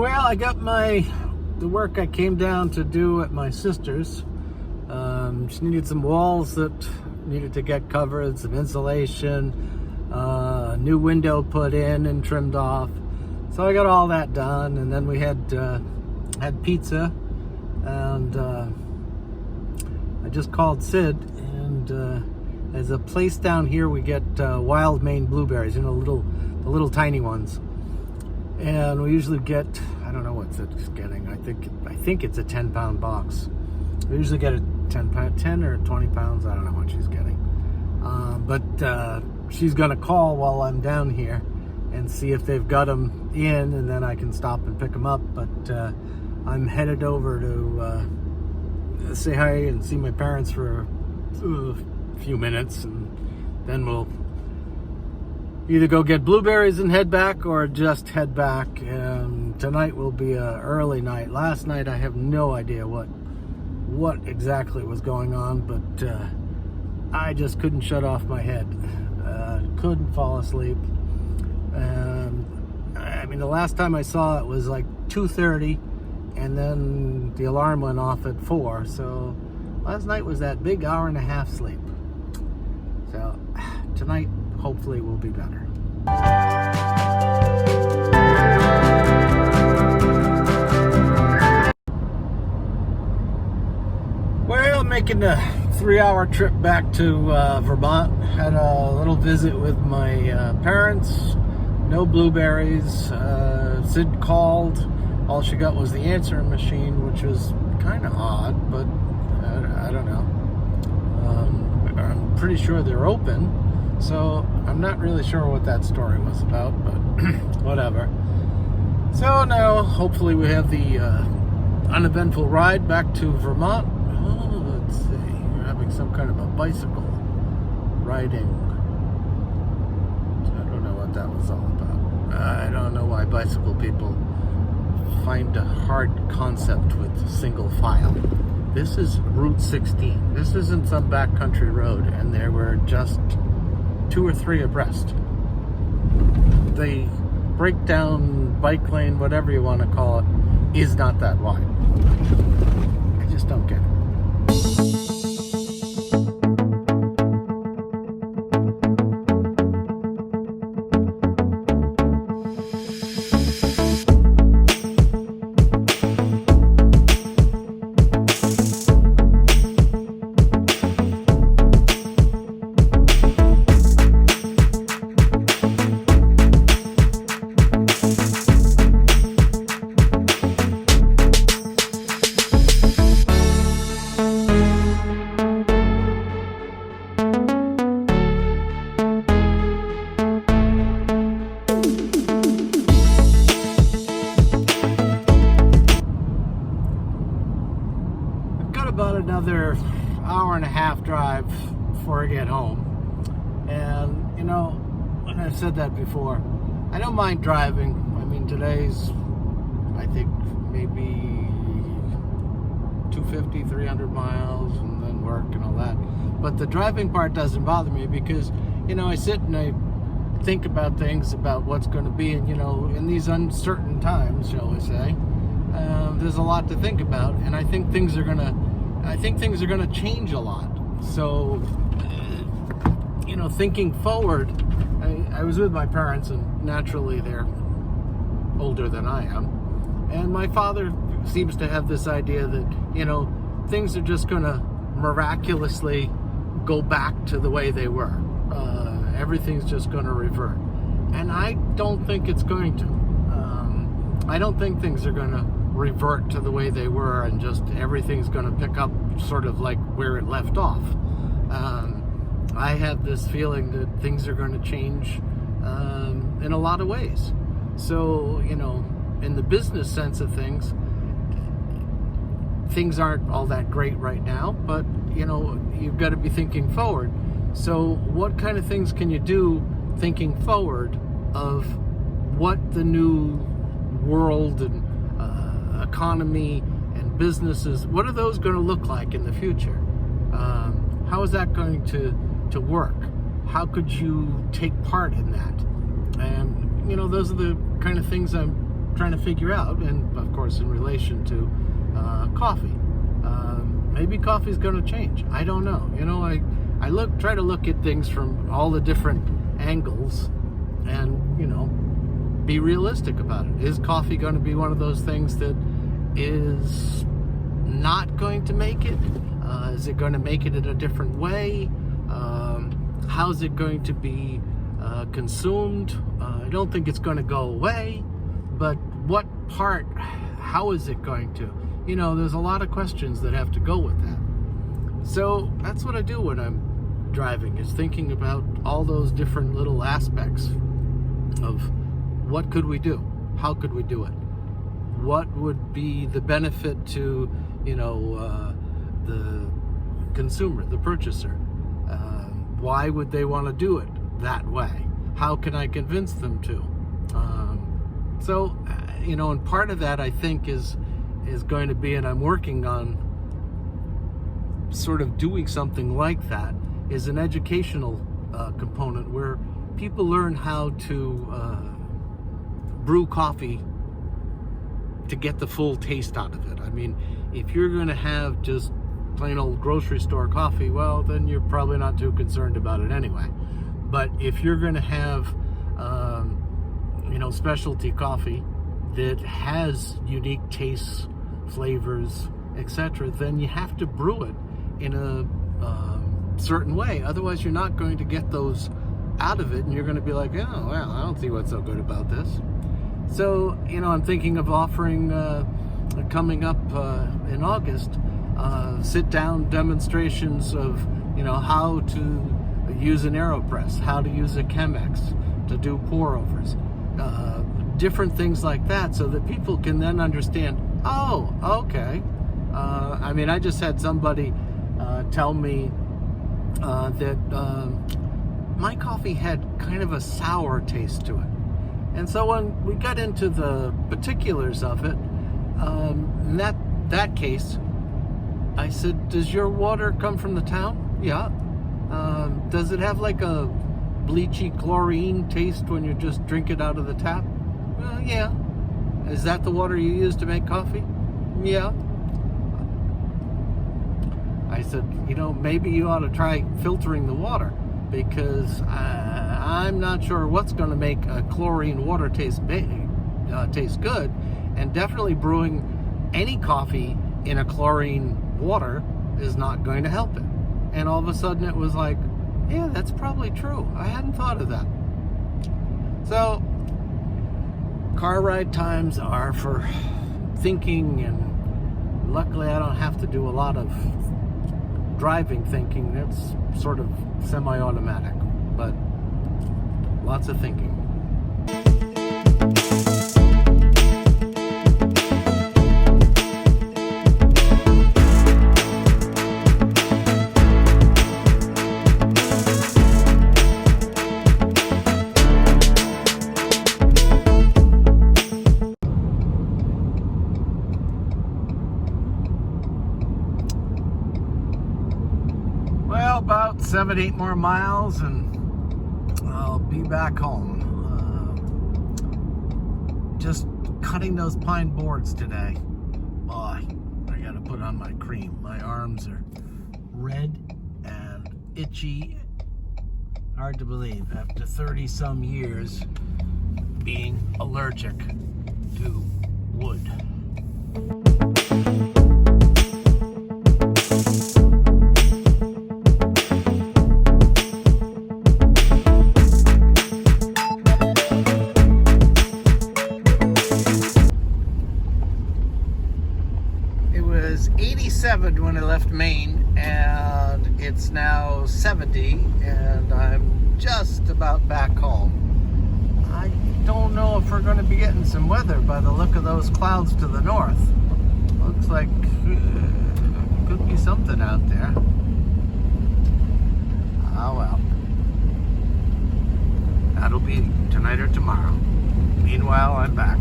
Well, I got the work I came down to do at my sister's. She needed some walls that needed to get covered, some insulation, a new window put in and trimmed off. So I got all that done, and then we had pizza, and I just called Sid, and as a place down here we get wild Maine blueberries, you know, the little tiny ones. And we usually get, I don't know what it's getting. I think it's a 10-pound box. We usually get a 10 or 20 pounds. I don't know what she's getting. But she's gonna call while I'm down here and see if they've got them in, and then I can stop and pick them up. But I'm headed over to say hi and see my parents for a few minutes, and then we'll either go get blueberries and head back, or just head back. Tonight will be an early night. Last night I have no idea what exactly was going on, but I just couldn't shut off my head. Couldn't fall asleep. I mean, the last time I saw it was like 2:30, and then the alarm went off at 4. So last night was that big hour-and-a-half sleep. So tonight hopefully will be better. Well, making the 3-hour trip back to Vermont. Had a little visit with my parents. No blueberries. Sid called. All she got was the answering machine, which was kind of odd, but I don't know. I'm pretty sure they're open. So I'm not really sure what that story was about, but whatever. So now hopefully we have the uneventful ride back to Vermont. Oh, let's see, we're having some kind of a bicycle riding. I don't know what that was all about. I don't know why bicycle people find a hard concept with single file. This is Route 16. This isn't some backcountry road, and there were just 2 or 3 abreast. The breakdown bike lane, whatever you want to call it, is not that wide. I just don't get it. About another hour-and-a-half drive before I get home. And you know, and I've said that before, I don't mind driving. I mean, today's, I think, maybe 250, 300 miles, and then work and all that. But the driving part doesn't bother me, because, you know, I sit and I think about things, about what's going to be, and, you know, in these uncertain times, shall we say, there's a lot to think about, and I think things are gonna change a lot. So, you know, thinking forward, I was with my parents, and naturally they're older than I am. And my father seems to have this idea that, you know, things are just going to miraculously go back to the way they were. Everything's just going to revert. And I don't think it's going to. I don't think things are going to revert to the way they were, and just everything's going to pick up sort of like where it left off. I have this feeling that things are going to change in a lot of ways. So, you know, in the business sense of things, things aren't all that great right now, but, you know, you've got to be thinking forward. So what kind of things can you do thinking forward of what the new world and economy and businesses, what are those going to look like in the future? How is that going to work? How could you take part in that? And, you know, those are the kind of things I'm trying to figure out, and of course in relation to coffee. Maybe coffee's going to change. I don't know. You know, I try to look at things from all the different angles, and you know, be realistic about it. Is coffee going to be one of those things that is not going to make it? Is it going to make it in a different way? How's it going to be consumed? I don't think it's going to go away, but what part, how is it going to? You know, there's a lot of questions that have to go with that. So that's what I do when I'm driving, is thinking about all those different little aspects of what could we do? How could we do it? What would be the benefit to, you know, the consumer, the purchaser? Why would they want to do it that way? How can I convince them to? So, you know, and part of that I think is going to be, and I'm working on sort of doing something like that, is an educational component where people learn how to brew coffee to get the full taste out of it. I mean, if you're going to have just plain old grocery store coffee, well, then you're probably not too concerned about it anyway. But if you're going to have, you know, specialty coffee that has unique tastes, flavors, etc., then you have to brew it in a certain way. Otherwise, you're not going to get those out of it, and you're going to be like, oh, well, I don't see what's so good about this. So, you know, I'm thinking of offering, coming up in August, sit-down demonstrations of, you know, how to use an AeroPress, how to use a Chemex to do pour-overs, different things like that, so that people can then understand, oh, okay. I mean, I just had somebody tell me that my coffee had kind of a sour taste to it. And so when we got into the particulars of it, in that case, I said, does your water come from the town? Yeah. Does it have like a bleachy chlorine taste when you just drink it out of the tap? Yeah. Is that the water you use to make coffee? Yeah. I said, you know, maybe you ought to try filtering the water, because I'm not sure what's going to make a chlorine water taste good, and definitely brewing any coffee in a chlorine water is not going to help it. And all of a sudden it was like, yeah, that's probably true. I hadn't thought of that. So car ride times are for thinking, and luckily I don't have to do a lot of driving thinking. It's sort of semi-automatic, but lots of thinking. Well, about 7-8 more miles and I'll be back home. Just cutting those pine boards today. Boy, I gotta put on my cream. My arms are red and itchy. Hard to believe after 30-some years being allergic to wood. When I left Maine, and it's now 70, and I'm just about back home. I don't know if we're going to be getting some weather by the look of those clouds to the north. Looks like could be something out there. Oh well. That'll be tonight or tomorrow. Meanwhile, I'm back.